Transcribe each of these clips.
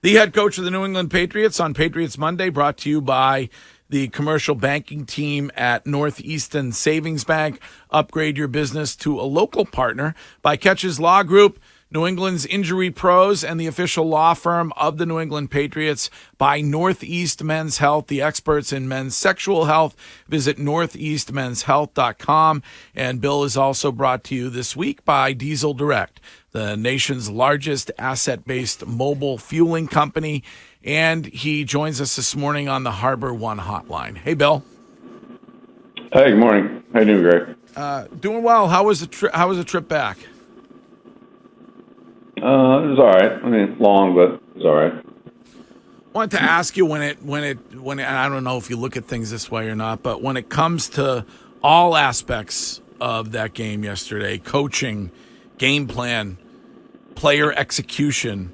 The head coach of the New England Patriots on Patriots Monday, brought to you by the commercial banking team at Northeastern Savings Bank. Upgrade your business to a local partner by Catches Law Group, New England's injury pros, and the official law firm of the New England Patriots. By Northeast Men's Health, the experts in men's sexual health. Visit northeastmenshealth.com. And Bill is also brought to you this week by Diesel Direct, the nation's largest asset-based mobile fueling company. And he joins us this morning on the Harbor One hotline. Hey, Bill. Hey, good morning. How you doing, Greg? Doing well. How was the trip back? It was all right. I mean, long, but it was all right. I wanted to ask you when it, and I don't know if you look at things this way or not, but when it comes to all aspects of that game yesterday, coaching, game plan, player execution,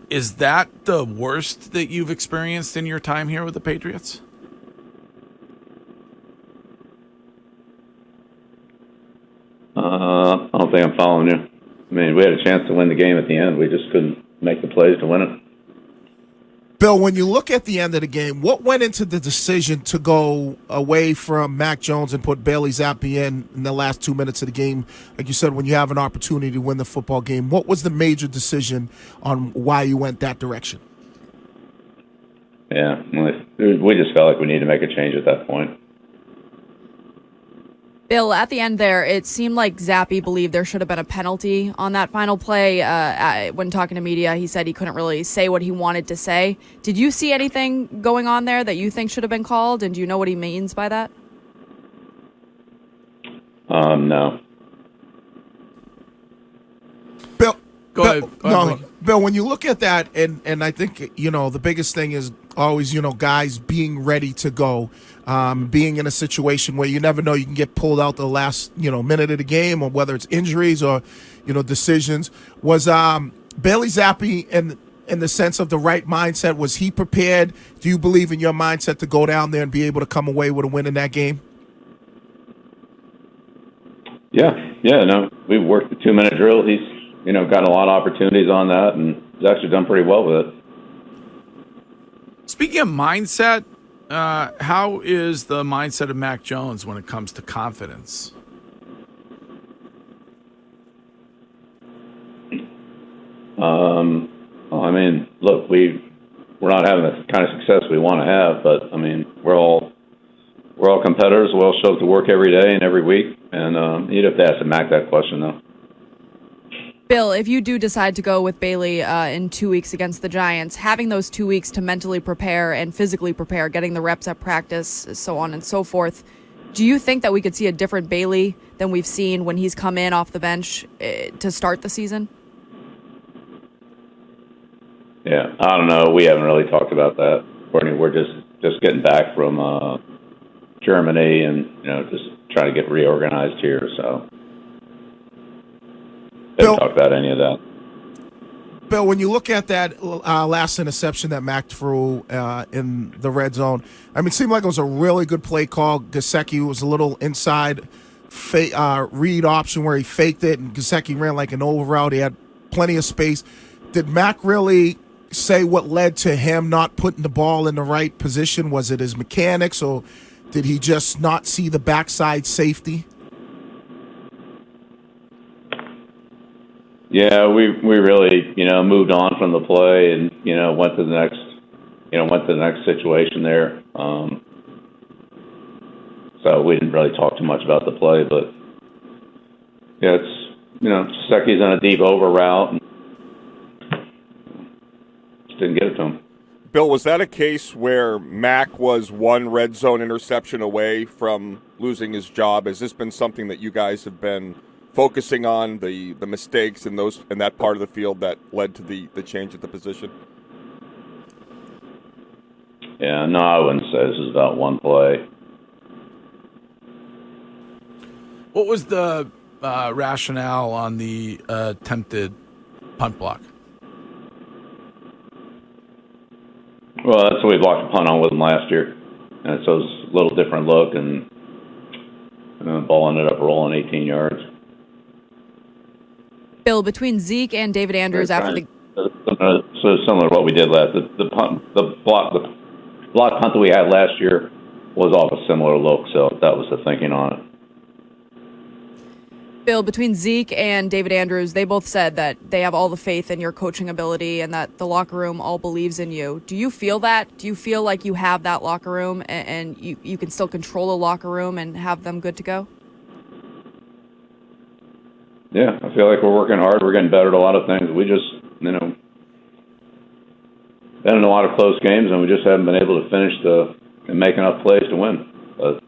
is that the worst that you've experienced in your time here with the Patriots? I don't think I'm following you. I mean, we had a chance to win the game at the end. We just couldn't make the plays to win it. Bill, when you look at the end of the game, what went into the decision to go away from Mac Jones and put Bailey Zappi in the last 2 minutes of the game? Like you said, when you have an opportunity to win the football game, what was the major decision on why you went that direction? Yeah, we just felt like we needed to make a change at that point. Bill, at the end there, it seemed like Zappi believed there should have been a penalty on that final play. When talking to media, he said he couldn't really say what he wanted to say. Did you see anything going on there that you think should have been called, and do you know what he means by that? No. Bill, Go ahead. Bill, when you look at that, and I think, the biggest thing is always, guys being ready to go, being in a situation where you never know, you can get pulled out the last, minute of the game, or whether it's injuries or, decisions. Was Bailey Zappi in the sense of the right mindset? Was he prepared? Do you believe in your mindset to go down there and be able to come away with a win in that game? Yeah, no. We worked the 2-minute drill. He's, got a lot of opportunities on that, and he's actually done pretty well with it. Speaking of mindset, how is the mindset of Mac Jones when it comes to confidence? I mean, look, we're not having the kind of success we want to have, but I mean, we're all competitors. We all show up to work every day and every week, and you'd have to ask Mac that question, though. Bill, if you do decide to go with Bailey in 2 weeks against the Giants, having those 2 weeks to mentally prepare and physically prepare, getting the reps at practice, so on and so forth, do you think that we could see a different Bailey than we've seen when he's come in off the bench to start the season? Yeah, I don't know. We haven't really talked about that, Courtney. We're just getting back from Germany and, just trying to get reorganized here, so didn't talk about any of that. Bill, when you look at that last interception that Mac threw in the red zone, I mean, it seemed like it was a really good play call. Gesicki was a little inside read option where he faked it, and Gesicki ran like an over route. He had plenty of space. Did Mac really say what led to him not putting the ball in the right position? Was it his mechanics, or did he just not see the backside safety? Yeah, we really, moved on from the play and, went to the next situation there. So we didn't really talk too much about the play, but yeah, it's, Gesicki's on a deep over route and just didn't get it to him. Bill, was that a case where Mac was one red zone interception away from losing his job? Has this been something that you guys have been focusing on, the mistakes in that part of the field that led to the change at the position? Yeah, no, I wouldn't say this is about one play. What was the rationale on the attempted punt block? Well, that's what we blocked the punt on with him last year. And so it was a little different look, and the ball ended up rolling 18 yards. Bill, between Zeke and David Andrews after the So similar to what we did last. The block punt that we had last year was off a similar look. So that was the thinking on it. Bill, between Zeke and David Andrews, they both said that they have all the faith in your coaching ability and that the locker room all believes in you. Do you feel that? Do you feel like you have that locker room and you can still control the locker room and have them good to go? Yeah, I feel like we're working hard. We're getting better at a lot of things. We just, been in a lot of close games, and we just haven't been able to finish and make enough plays to win. But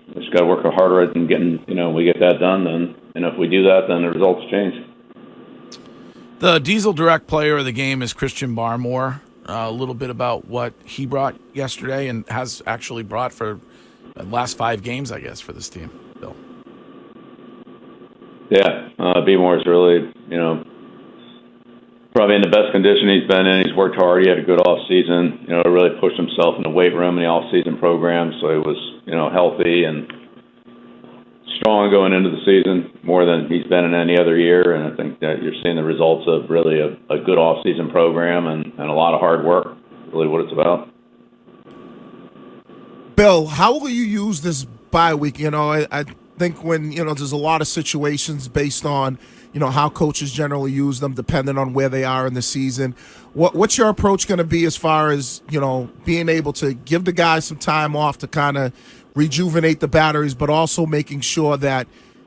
we just got to work harder at getting, we get that done, and if we do that, then the results change. The Diesel Direct player of the game is Christian Barmore. A little bit about what he brought yesterday and has actually brought for the last 5 games, I guess, for this team. Bill. Yeah, B-Moore's really, probably in the best condition he's been in. He's worked hard. He had a good off season. Really pushed himself in the weight room in the off season program, so he was, healthy and strong going into the season, more than he's been in any other year. And I think that you're seeing the results of really a good off season program and a lot of hard work. Really, what it's about. Bill, how will you use this bye week? I think when there's a lot of situations based on how coaches generally use them, depending on where they are in the season. What's your approach going to be as far as being able to give the guys some time off to kind of rejuvenate the batteries, but also making sure that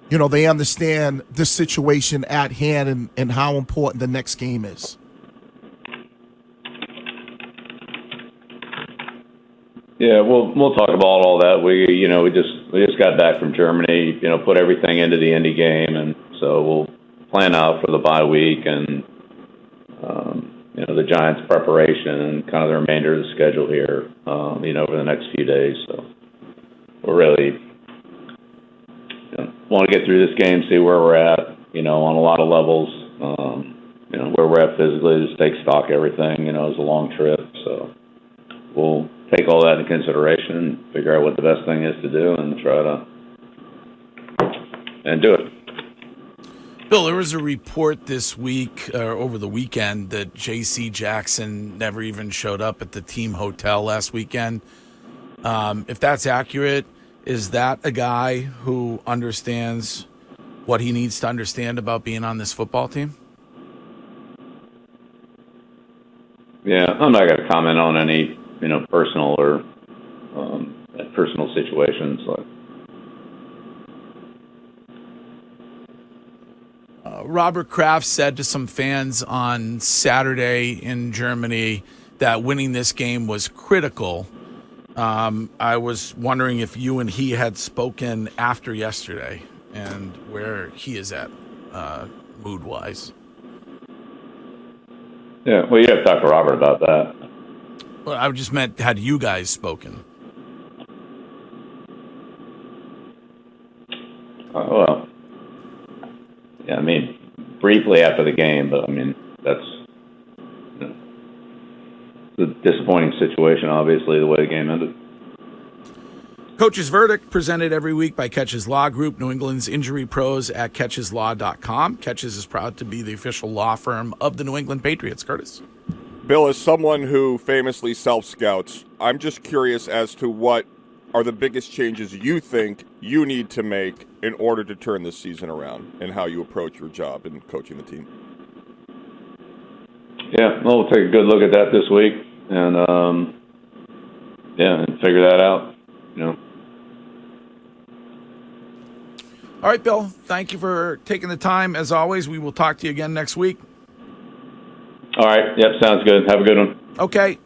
they understand this situation at hand and how important the next game is? Yeah, we'll talk about all that. We just got back from Germany. Put everything into the Indy game, and so we'll plan out for the bye week and the Giants' preparation and kind of the remainder of the schedule here. Over the next few days. So we're really want to get through this game, see where we're at. On a lot of levels. Where we're at physically, just take stock of everything. It's a long trip, so we'll take all that into consideration and figure out what the best thing is to do and try to do it. Bill, there was a report this week or over the weekend that J.C. Jackson never even showed up at the team hotel last weekend. If that's accurate, is that a guy who understands what he needs to understand about being on this football team? Yeah, I'm not going to comment on any personal or personal situations. Robert Kraft said to some fans on Saturday in Germany that winning this game was critical. I was wondering if you and he had spoken after yesterday and where he is at mood-wise. Yeah, well, you have to talk to Robert about that. Well, I just meant, had you guys spoken? Well, yeah, briefly after the game, but that's a disappointing situation, obviously, the way the game ended. Coach's Verdict, presented every week by Catches Law Group, New England's injury pros at catcheslaw.com. Catches is proud to be the official law firm of the New England Patriots. Curtis? Bill, as someone who famously self-scouts, I'm just curious as to what are the biggest changes you think you need to make in order to turn this season around and how you approach your job in coaching the team. Yeah, well, we'll take a good look at that this week and, and figure that out, All right, Bill, thank you for taking the time. As always, we will talk to you again next week. All right. Yep, sounds good. Have a good one. Okay.